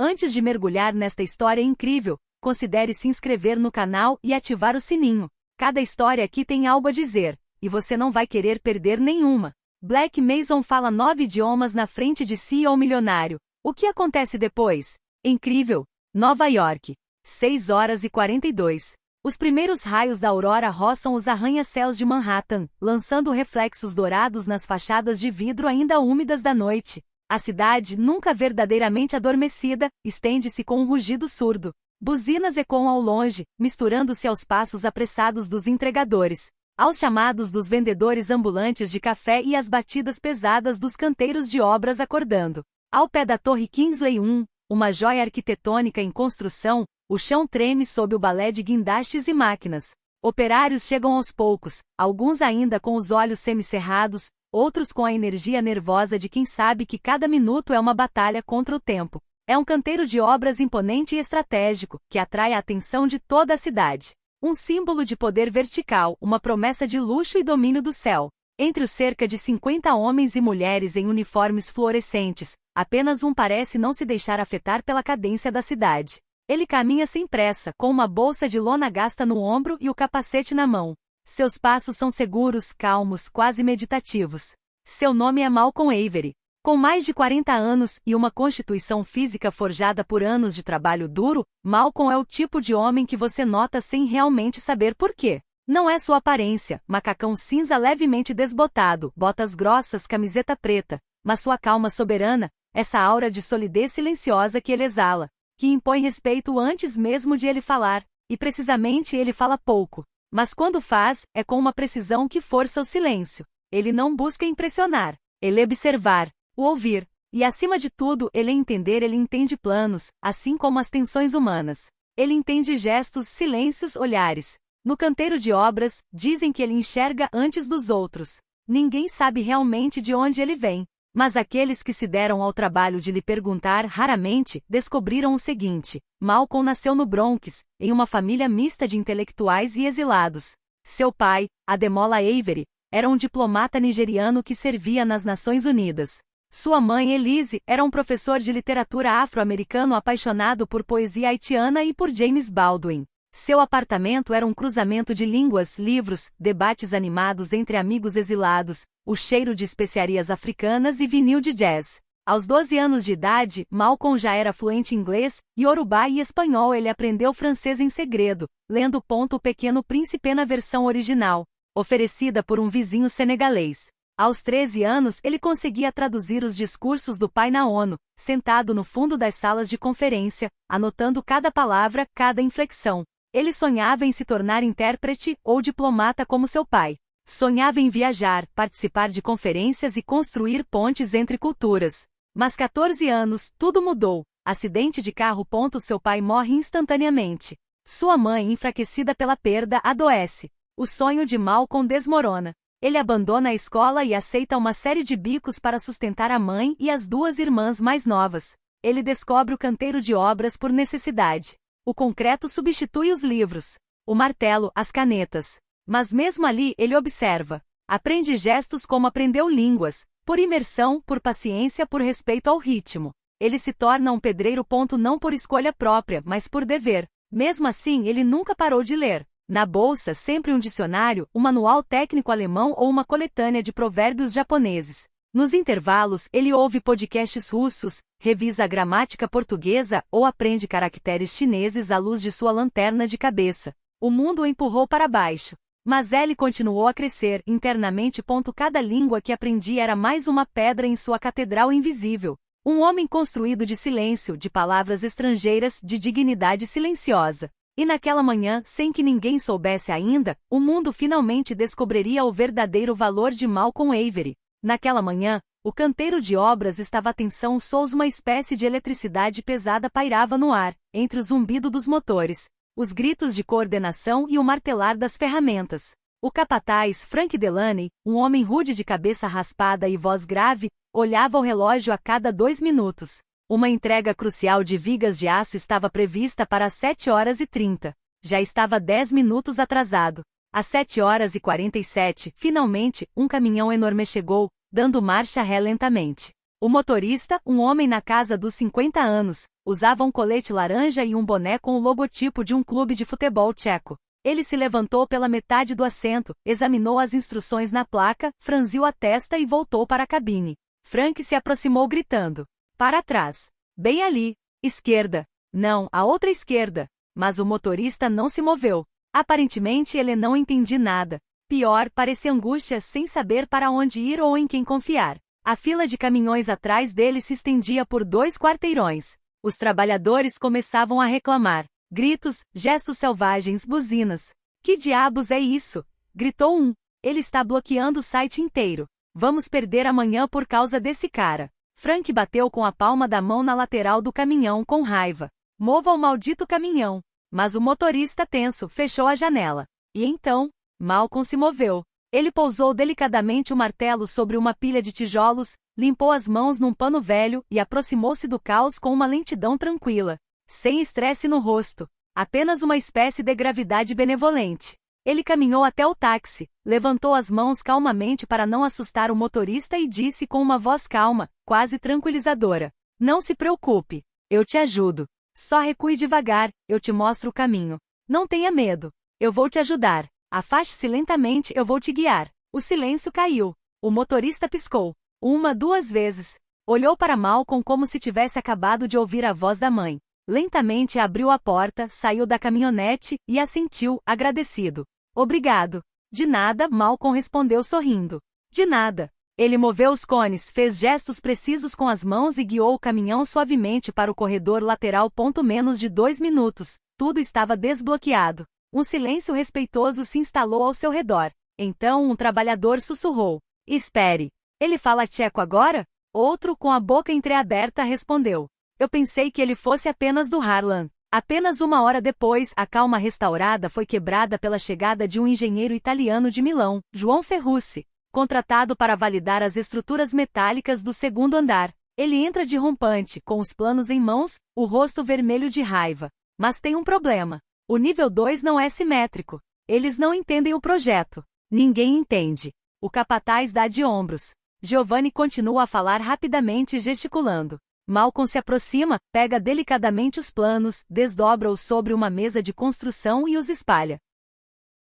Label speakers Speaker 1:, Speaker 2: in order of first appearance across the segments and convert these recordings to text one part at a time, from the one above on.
Speaker 1: Antes de mergulhar nesta história incrível, considere se inscrever no canal e ativar o sininho. Cada história aqui tem algo a dizer, e você não vai querer perder nenhuma. Black Mason fala 9 idiomas na frente de CEO milionário. O que acontece depois? Incrível! Nova York. 6h42. Os primeiros raios da aurora roçam os arranha-céus de Manhattan, lançando reflexos dourados nas fachadas de vidro ainda úmidas da noite. A cidade, nunca verdadeiramente adormecida, estende-se com um rugido surdo. Buzinas ecoam ao longe, misturando-se aos passos apressados dos entregadores, aos chamados dos vendedores ambulantes de café e às batidas pesadas dos canteiros de obras acordando. Ao pé da Torre Kingsley 1, uma joia arquitetônica em construção, o chão treme sob o balé de guindastes e máquinas. Operários chegam aos poucos, alguns ainda com os olhos semicerrados, outros com a energia nervosa de quem sabe que cada minuto é uma batalha contra o tempo. É um canteiro de obras imponente e estratégico, que atrai a atenção de toda a cidade. Um símbolo de poder vertical, uma promessa de luxo e domínio do céu. Entre os cerca de 50 homens e mulheres em uniformes fluorescentes, apenas um parece não se deixar afetar pela cadência da cidade. Ele caminha sem pressa, com uma bolsa de lona gasta no ombro e o capacete na mão. Seus passos são seguros, calmos, quase meditativos. Seu nome é Malcolm Avery. Com mais de 40 anos e uma constituição física forjada por anos de trabalho duro, Malcolm é o tipo de homem que você nota sem realmente saber por quê. Não é sua aparência, macacão cinza levemente desbotado, botas grossas, camiseta preta, mas sua calma soberana, essa aura de solidez silenciosa que ele exala, que impõe respeito antes mesmo de ele falar, e precisamente ele fala pouco. Mas quando faz, é com uma precisão que força o silêncio. Ele não busca impressionar, ele observar, o ouvir, e acima de tudo ele entender. Ele entende planos, assim como as tensões humanas. Ele entende gestos, silêncios, olhares. No canteiro de obras, dizem que ele enxerga antes dos outros. Ninguém sabe realmente de onde ele vem, mas aqueles que se deram ao trabalho de lhe perguntar raramente, descobriram o seguinte: Malcolm nasceu no Bronx, em uma família mista de intelectuais e exilados. Seu pai, Ademola Avery, era um diplomata nigeriano que servia nas Nações Unidas. Sua mãe, Elise, era um professor de literatura afro-americano apaixonado por poesia haitiana e por James Baldwin. Seu apartamento era um cruzamento de línguas, livros, debates animados entre amigos exilados, o cheiro de especiarias africanas e vinil de jazz. Aos 12 anos de idade, Malcolm já era fluente em inglês, iorubá e espanhol. Ele aprendeu francês em segredo, lendo O Pequeno Príncipe na versão original, oferecida por um vizinho senegalês. Aos 13 anos, ele conseguia traduzir os discursos do pai na ONU, sentado no fundo das salas de conferência, anotando cada palavra, cada inflexão. Ele sonhava em se tornar intérprete ou diplomata como seu pai. Sonhava em viajar, participar de conferências e construir pontes entre culturas. Mas 14 anos, tudo mudou. Acidente de carro. Seu pai morre instantaneamente. Sua mãe, enfraquecida pela perda, adoece. O sonho de Malcolm desmorona. Ele abandona a escola e aceita uma série de bicos para sustentar a mãe e as 2 irmãs mais novas. Ele descobre o canteiro de obras por necessidade. O concreto substitui os livros, o martelo, as canetas. Mas mesmo ali ele observa. Aprende gestos como aprendeu línguas, por imersão, por paciência, por respeito ao ritmo. Ele se torna um pedreiro. Não por escolha própria, mas por dever. Mesmo assim, ele nunca parou de ler. Na bolsa, sempre um dicionário, um manual técnico alemão ou uma coletânea de provérbios japoneses. Nos intervalos, ele ouve podcasts russos, revisa a gramática portuguesa ou aprende caracteres chineses à luz de sua lanterna de cabeça. O mundo o empurrou para baixo. Mas ele continuou a crescer internamente. Cada língua que aprendia era mais uma pedra em sua catedral invisível. Um homem construído de silêncio, de palavras estrangeiras, de dignidade silenciosa. E naquela manhã, sem que ninguém soubesse ainda, o mundo finalmente descobriria o verdadeiro valor de Malcolm Avery. Naquela manhã, o canteiro de obras estava a tensão. Uma espécie de eletricidade pesada pairava no ar, entre o zumbido dos motores, os gritos de coordenação e o martelar das ferramentas. O capataz, Frank Delaney, um homem rude de cabeça raspada e voz grave, olhava o relógio a cada 2 minutos. Uma entrega crucial de vigas de aço estava prevista para as 7h30. Já estava 10 minutos atrasado. Às 7h47, finalmente, um caminhão enorme chegou, dando marcha ré lentamente. O motorista, um homem na casa dos 50 anos, usava um colete laranja e um boné com o logotipo de um clube de futebol tcheco. Ele se levantou pela metade do assento, examinou as instruções na placa, franziu a testa e voltou para a cabine. Frank se aproximou gritando. Para trás. Bem ali. Esquerda. Não, a outra esquerda. Mas o motorista não se moveu. Aparentemente ele não entendia nada. Pior, parecia angústia sem saber para onde ir ou em quem confiar. A fila de caminhões atrás dele se estendia por 2 quarteirões. Os trabalhadores começavam a reclamar. Gritos, gestos selvagens, buzinas. Que diabos é isso? Gritou um. Ele está bloqueando o site inteiro. Vamos perder amanhã por causa desse cara. Frank bateu com a palma da mão na lateral do caminhão com raiva. Mova o maldito caminhão. Mas o motorista tenso fechou a janela. E então, Malcolm se moveu. Ele pousou delicadamente o martelo sobre uma pilha de tijolos, limpou as mãos num pano velho e aproximou-se do caos com uma lentidão tranquila. Sem estresse no rosto. Apenas uma espécie de gravidade benevolente. Ele caminhou até o táxi, levantou as mãos calmamente para não assustar o motorista e disse com uma voz calma, quase tranquilizadora. Não se preocupe. Eu te ajudo. Só recue devagar, eu te mostro o caminho. Não tenha medo. Eu vou te ajudar. Afaste-se lentamente, eu vou te guiar. O silêncio caiu. O motorista piscou. 1, 2 vezes. Olhou para Malcolm como se tivesse acabado de ouvir a voz da mãe. Lentamente abriu a porta, saiu da caminhonete e assentiu, agradecido. Obrigado. De nada, Malcolm respondeu sorrindo. De nada. Ele moveu os cones, fez gestos precisos com as mãos e guiou o caminhão suavemente para o corredor lateral. Menos de 2 minutos, tudo estava desbloqueado. Um silêncio respeitoso se instalou ao seu redor. Então um trabalhador sussurrou. Espere. Ele fala tcheco agora? Outro, com a boca entreaberta, respondeu. Eu pensei que ele fosse apenas do Harlan. Apenas 1 hora depois, a calma restaurada foi quebrada pela chegada de um engenheiro italiano de Milão, João Ferrucci, contratado para validar as estruturas metálicas do 2º andar. Ele entra de rompante, com os planos em mãos, o rosto vermelho de raiva. Mas tem um problema. O nível 2 não é simétrico. Eles não entendem o projeto. Ninguém entende. O capataz dá de ombros. Giovanni continua a falar rapidamente gesticulando. Malcolm se aproxima, pega delicadamente os planos, desdobra-os sobre uma mesa de construção e os espalha.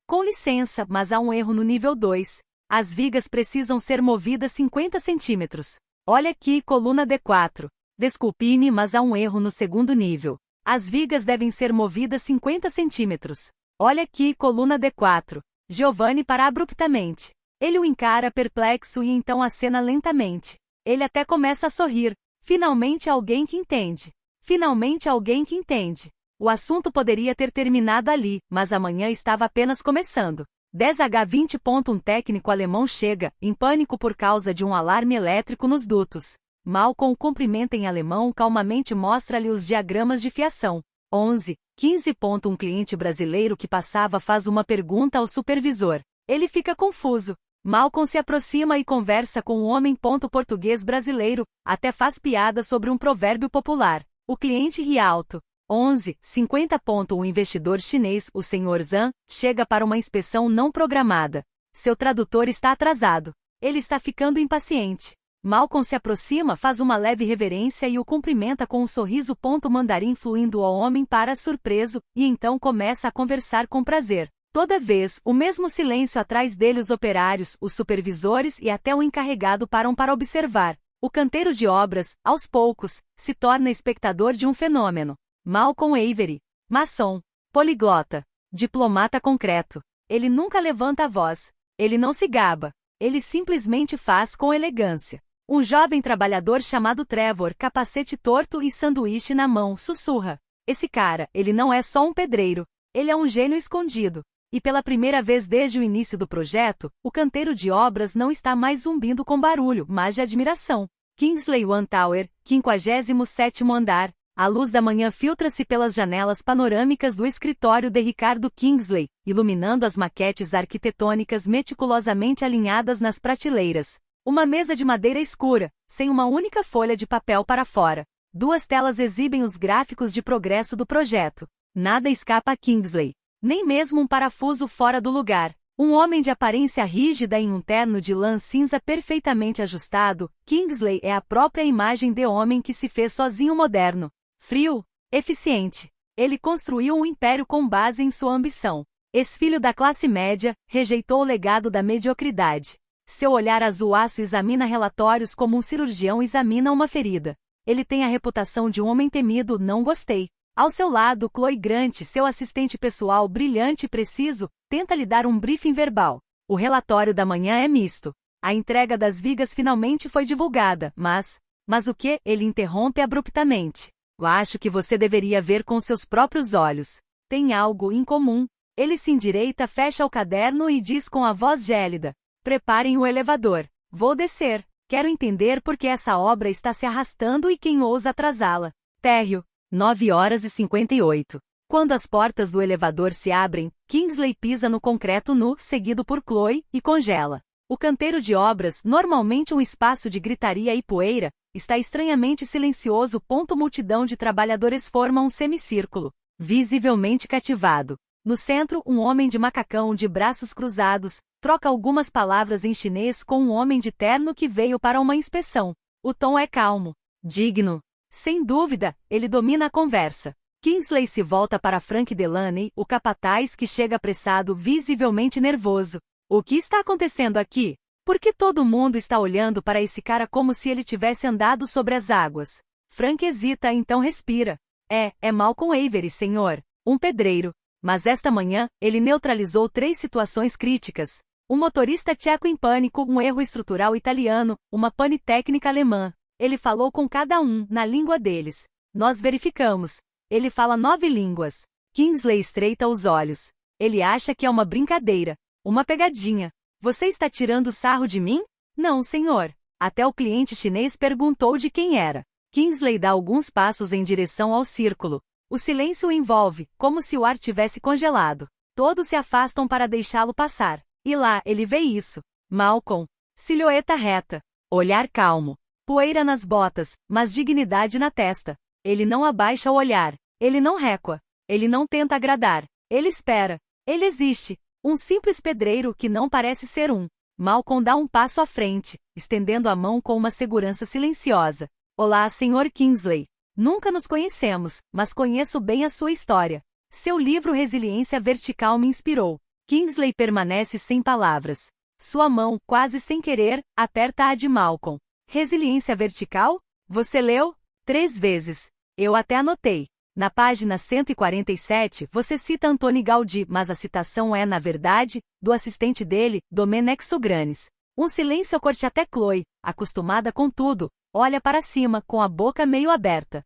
Speaker 1: Com licença, mas há um erro no nível 2. As vigas precisam ser movidas 50 centímetros. Olha aqui, coluna D4. Desculpe-me, mas há um erro no 2º nível. As vigas devem ser movidas 50 centímetros. Olha aqui, coluna D4. Giovanni para abruptamente. Ele o encara perplexo e então acena lentamente. Ele até começa a sorrir. Finalmente alguém que entende. Finalmente alguém que entende. O assunto poderia ter terminado ali, mas amanhã estava apenas começando. 10H20. Um técnico alemão chega, em pânico por causa de um alarme elétrico nos dutos. Malcolm cumprimenta em alemão, calmamente mostra-lhe os diagramas de fiação. 11:15. Um cliente brasileiro que passava faz uma pergunta ao supervisor. Ele fica confuso. Malcolm se aproxima e conversa com um homem. Português brasileiro, até faz piada sobre um provérbio popular. O cliente ri alto. 11:50. Um investidor chinês, o Sr. Zhang, chega para uma inspeção não programada. Seu tradutor está atrasado. Ele está ficando impaciente. Malcolm se aproxima, faz uma leve reverência e o cumprimenta com um sorriso. Mandarim fluindo ao homem para surpreso, e então começa a conversar com prazer. Toda vez, o mesmo silêncio atrás dele. Os operários, os supervisores e até o encarregado param para observar. O canteiro de obras, aos poucos, se torna espectador de um fenômeno. Malcolm Avery. Maçom. Poliglota. Diplomata concreto. Ele nunca levanta a voz. Ele não se gaba. Ele simplesmente faz com elegância. Um jovem trabalhador chamado Trevor, capacete torto e sanduíche na mão, sussurra. Esse cara, ele não é só um pedreiro. Ele é um gênio escondido. E pela primeira vez desde o início do projeto, o canteiro de obras não está mais zumbindo com barulho, mas de admiração. Kingsley One Tower, 57º andar. A luz da manhã filtra-se pelas janelas panorâmicas do escritório de Ricardo Kingsley, iluminando as maquetes arquitetônicas meticulosamente alinhadas nas prateleiras. Uma mesa de madeira escura, sem uma única folha de papel para fora. 2 telas exibem os gráficos de progresso do projeto. Nada escapa a Kingsley. Nem mesmo um parafuso fora do lugar. Um homem de aparência rígida em um terno de lã cinza perfeitamente ajustado, Kingsley é a própria imagem de homem que se fez sozinho moderno, frio, eficiente. Ele construiu um império com base em sua ambição. Ex-filho da classe média, rejeitou o legado da mediocridade. Seu olhar azul-aço examina relatórios como um cirurgião examina uma ferida. Ele tem a reputação de um homem temido, não gostei. Ao seu lado, Chloe Grant, seu assistente pessoal brilhante e preciso, tenta lhe dar um briefing verbal. O relatório da manhã é misto. A entrega das vigas finalmente foi divulgada, mas o que? Ele interrompe abruptamente. Eu acho que você deveria ver com seus próprios olhos. Tem algo em comum. Ele se endireita, fecha o caderno e diz com a voz gélida. Preparem o elevador. Vou descer. Quero entender por que essa obra está se arrastando e quem ousa atrasá-la. Térreo. 9h58. Quando as portas do elevador se abrem, Kingsley pisa no concreto nu, seguido por Chloe, e congela. O canteiro de obras, normalmente um espaço de gritaria e poeira, está estranhamente silencioso. Multidão de trabalhadores forma um semicírculo, visivelmente cativado. No centro, um homem de macacão de braços cruzados, troca algumas palavras em chinês com um homem de terno que veio para uma inspeção. O tom é calmo, digno. Sem dúvida, ele domina a conversa. Kingsley se volta para Frank Delaney, o capataz que chega apressado, visivelmente nervoso. O que está acontecendo aqui? Por que todo mundo está olhando para esse cara como se ele tivesse andado sobre as águas? Frank hesita, então respira. É Malcolm Avery, senhor. Um pedreiro. Mas esta manhã, ele neutralizou 3 situações críticas. Um motorista tcheco em pânico, um erro estrutural italiano, uma pane técnica alemã. Ele falou com cada um, na língua deles. Nós verificamos. Ele fala 9 línguas. Kingsley estreita os olhos. Ele acha que é uma brincadeira. Uma pegadinha. Você está tirando sarro de mim? Não, senhor. Até o cliente chinês perguntou de quem era. Kingsley dá alguns passos em direção ao círculo. O silêncio o envolve, como se o ar tivesse congelado. Todos se afastam para deixá-lo passar. E lá, ele vê isso. Malcolm. Silhueta reta. Olhar calmo. Poeira nas botas, mas dignidade na testa. Ele não abaixa o olhar. Ele não recua. Ele não tenta agradar. Ele espera. Ele existe. Um simples pedreiro que não parece ser um. Malcolm dá um passo à frente, estendendo a mão com uma segurança silenciosa. Olá, Sr. Kingsley. Nunca nos conhecemos, mas conheço bem a sua história. Seu livro Resiliência Vertical me inspirou. Kingsley permanece sem palavras. Sua mão, quase sem querer, aperta a de Malcolm. Resiliência Vertical? Você leu? 3 vezes. Eu até anotei. Na página 147, você cita Antoni Gaudí, mas a citação é, na verdade, do assistente dele, Domènec Sugranes. Um silêncio corte até Chloe, acostumada com tudo, olha para cima, com a boca meio aberta.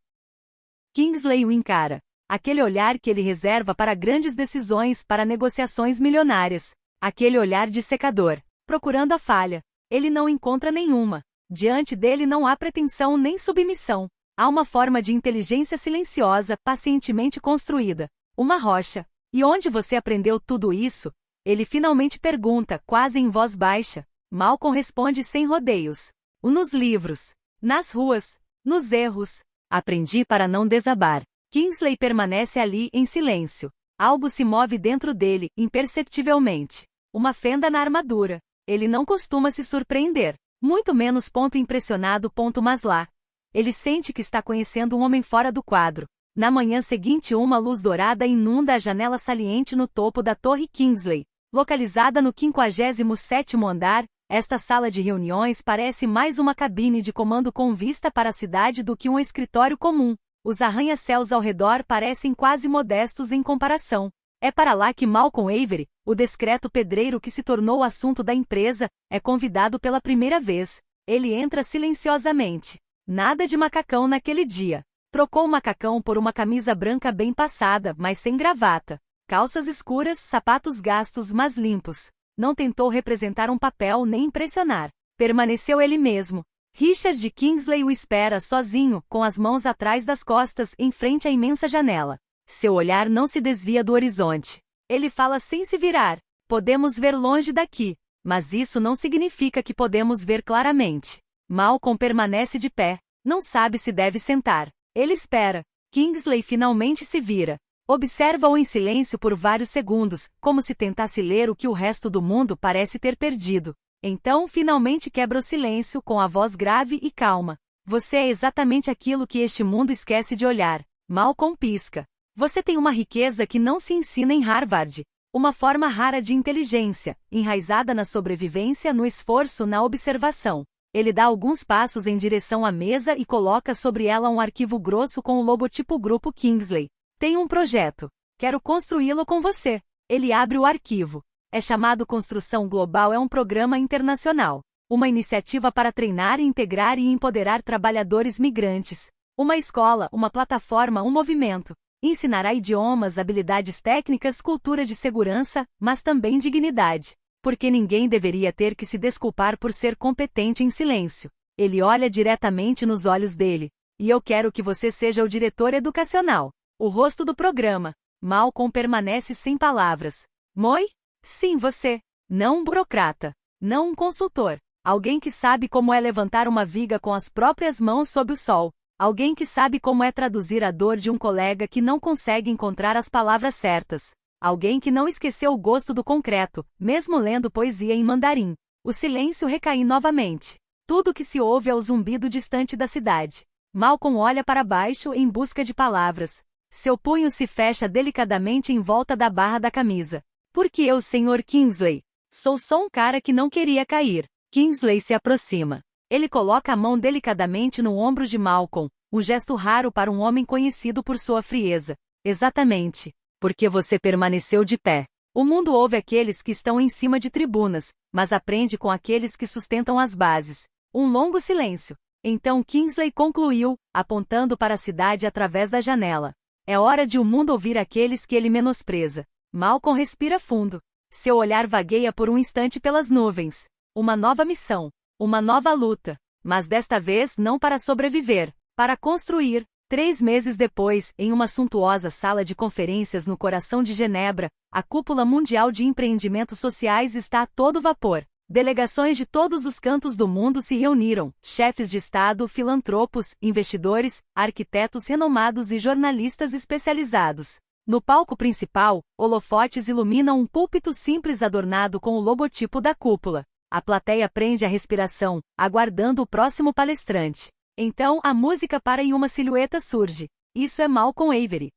Speaker 1: Kingsley o encara. Aquele olhar que ele reserva para grandes decisões, para negociações milionárias. Aquele olhar de secador, procurando a falha. Ele não encontra nenhuma. Diante dele não há pretensão nem submissão. Há uma forma de inteligência silenciosa, pacientemente construída. Uma rocha. E onde você aprendeu tudo isso? Ele finalmente pergunta, quase em voz baixa. Malcolm responde sem rodeios. Nos livros. Nas ruas. Nos erros. Aprendi para não desabar. Kingsley permanece ali, em silêncio. Algo se move dentro dele, imperceptivelmente. Uma fenda na armadura. Ele não costuma se surpreender. Muito menos impressionado. Mas lá. Ele sente que está conhecendo um homem fora do quadro. Na manhã seguinte, uma luz dourada inunda a janela saliente no topo da Torre Kingsley. Localizada no 57º andar, esta sala de reuniões parece mais uma cabine de comando com vista para a cidade do que um escritório comum. Os arranha-céus ao redor parecem quase modestos em comparação. É para lá que Malcolm Avery, o discreto pedreiro que se tornou o assunto da empresa, é convidado pela primeira vez. Ele entra silenciosamente. Nada de macacão naquele dia. Trocou o macacão por uma camisa branca bem passada, mas sem gravata. Calças escuras, sapatos gastos, mas limpos. Não tentou representar um papel nem impressionar. Permaneceu ele mesmo. Richard Kingsley o espera sozinho, com as mãos atrás das costas, em frente à imensa janela. Seu olhar não se desvia do horizonte. Ele fala sem se virar. Podemos ver longe daqui, mas isso não significa que podemos ver claramente. Malcolm permanece de pé. Não sabe se deve sentar. Ele espera. Kingsley finalmente se vira. Observa-o em silêncio por vários segundos, como se tentasse ler o que o resto do mundo parece ter perdido. Então, finalmente quebra o silêncio com a voz grave e calma. Você é exatamente aquilo que este mundo esquece de olhar. Malcolm pisca. Você tem uma riqueza que não se ensina em Harvard. Uma forma rara de inteligência, enraizada na sobrevivência, no esforço, na observação. Ele dá alguns passos em direção à mesa e coloca sobre ela um arquivo grosso com o logotipo Grupo Kingsley. Tenho um projeto. Quero construí-lo com você. Ele abre o arquivo. É chamado Construção Global, é um programa internacional. Uma iniciativa para treinar, integrar e empoderar trabalhadores migrantes. Uma escola, uma plataforma, um movimento. Ensinará idiomas, habilidades técnicas, cultura de segurança, mas também dignidade. Porque ninguém deveria ter que se desculpar por ser competente em silêncio. Ele olha diretamente nos olhos dele. E eu quero que você seja o diretor educacional. O rosto do programa. Malcolm permanece sem palavras. Moi? Sim, você. Não um burocrata. Não um consultor. Alguém que sabe como é levantar uma viga com as próprias mãos sob o sol. Alguém que sabe como é traduzir a dor de um colega que não consegue encontrar as palavras certas. Alguém que não esqueceu o gosto do concreto, mesmo lendo poesia em mandarim. O silêncio recai novamente. Tudo que se ouve é o zumbido distante da cidade. Malcolm olha para baixo em busca de palavras. Seu punho se fecha delicadamente em volta da barra da camisa. Porque eu, Sr. Kingsley, sou só um cara que não queria cair. Kingsley se aproxima. Ele coloca a mão delicadamente no ombro de Malcolm, um gesto raro para um homem conhecido por sua frieza. Exatamente. Porque você permaneceu de pé. O mundo ouve aqueles que estão em cima de tribunas, mas aprende com aqueles que sustentam as bases. Um longo silêncio. Então Kingsley concluiu, apontando para a cidade através da janela. É hora de o mundo ouvir aqueles que ele menospreza. Malcolm respira fundo. Seu olhar vagueia por um instante pelas nuvens. Uma nova missão. Uma nova luta. Mas desta vez não para sobreviver, para construir. 3 meses depois, em uma suntuosa sala de conferências no coração de Genebra, a Cúpula Mundial de Empreendimentos Sociais está a todo vapor. Delegações de todos os cantos do mundo se reuniram, chefes de Estado, filantropos, investidores, arquitetos renomados e jornalistas especializados. No palco principal, holofotes iluminam um púlpito simples adornado com o logotipo da cúpula. A plateia prende a respiração, aguardando o próximo palestrante. Então, a música para e uma silhueta surge. Isso é Malcolm Avery.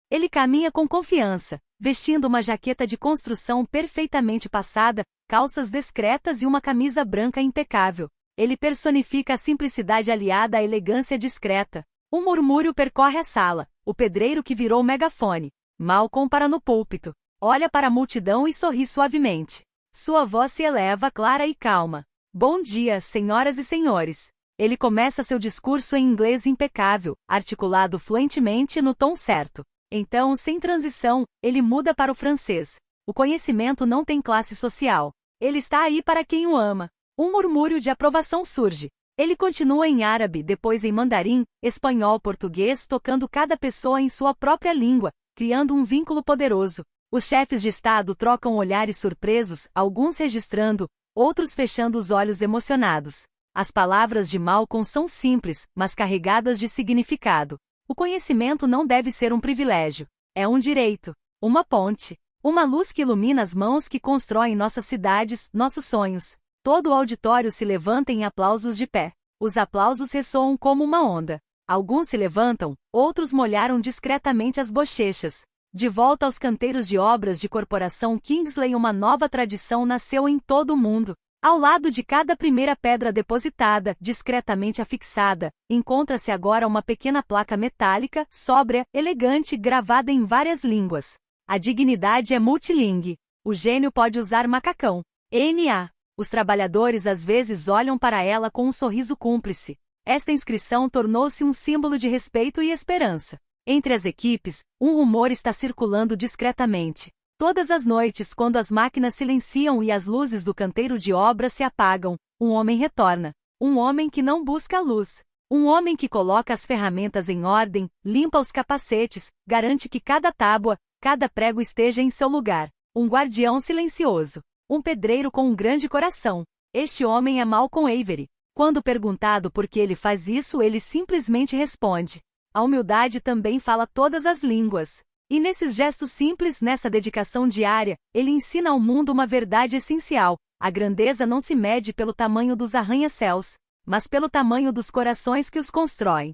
Speaker 1: Ele caminha com confiança, vestindo uma jaqueta de construção perfeitamente passada, calças discretas e uma camisa branca impecável. Ele personifica a simplicidade aliada à elegância discreta. Um murmúrio percorre a sala, o pedreiro que virou megafone. Malcolm para no púlpito. Olha para a multidão e sorri suavemente. Sua voz se eleva clara e calma. Bom dia, senhoras e senhores. Ele começa seu discurso em inglês impecável, articulado fluentemente no tom certo. Então, sem transição, ele muda para o francês. O conhecimento não tem classe social. Ele está aí para quem o ama. Um murmúrio de aprovação surge. Ele continua em árabe, depois em mandarim, espanhol, português, tocando cada pessoa em sua própria língua, criando um vínculo poderoso. Os chefes de Estado trocam olhares surpresos, alguns registrando, outros fechando os olhos emocionados. As palavras de Malcolm são simples, mas carregadas de significado. O conhecimento não deve ser um privilégio. É um direito. Uma ponte. Uma luz que ilumina as mãos que constroem nossas cidades, nossos sonhos. Todo o auditório se levanta em aplausos de pé. Os aplausos ressoam como uma onda. Alguns se levantam, outros molharam discretamente as bochechas. De volta aos canteiros de obras de corporação Kingsley, uma nova tradição nasceu em todo o mundo. Ao lado de cada primeira pedra depositada, discretamente afixada, encontra-se agora uma pequena placa metálica, sóbria, elegante, gravada em várias línguas. A dignidade é multilingue. O gênio pode usar macacão. M.A. Os trabalhadores às vezes olham para ela com um sorriso cúmplice. Esta inscrição tornou-se um símbolo de respeito e esperança. Entre as equipes, um rumor está circulando discretamente. Todas as noites, quando as máquinas silenciam e as luzes do canteiro de obra se apagam, um homem retorna. Um homem que não busca a luz. Um homem que coloca as ferramentas em ordem, limpa os capacetes, garante que cada tábua, cada prego esteja em seu lugar. Um guardião silencioso. Um pedreiro com um grande coração. Este homem é Malcolm Avery. Quando perguntado por que ele faz isso, ele simplesmente responde: a humildade também fala todas as línguas. E nesses gestos simples, nessa dedicação diária, ele ensina ao mundo uma verdade essencial: a grandeza não se mede pelo tamanho dos arranha-céus, mas pelo tamanho dos corações que os constroem.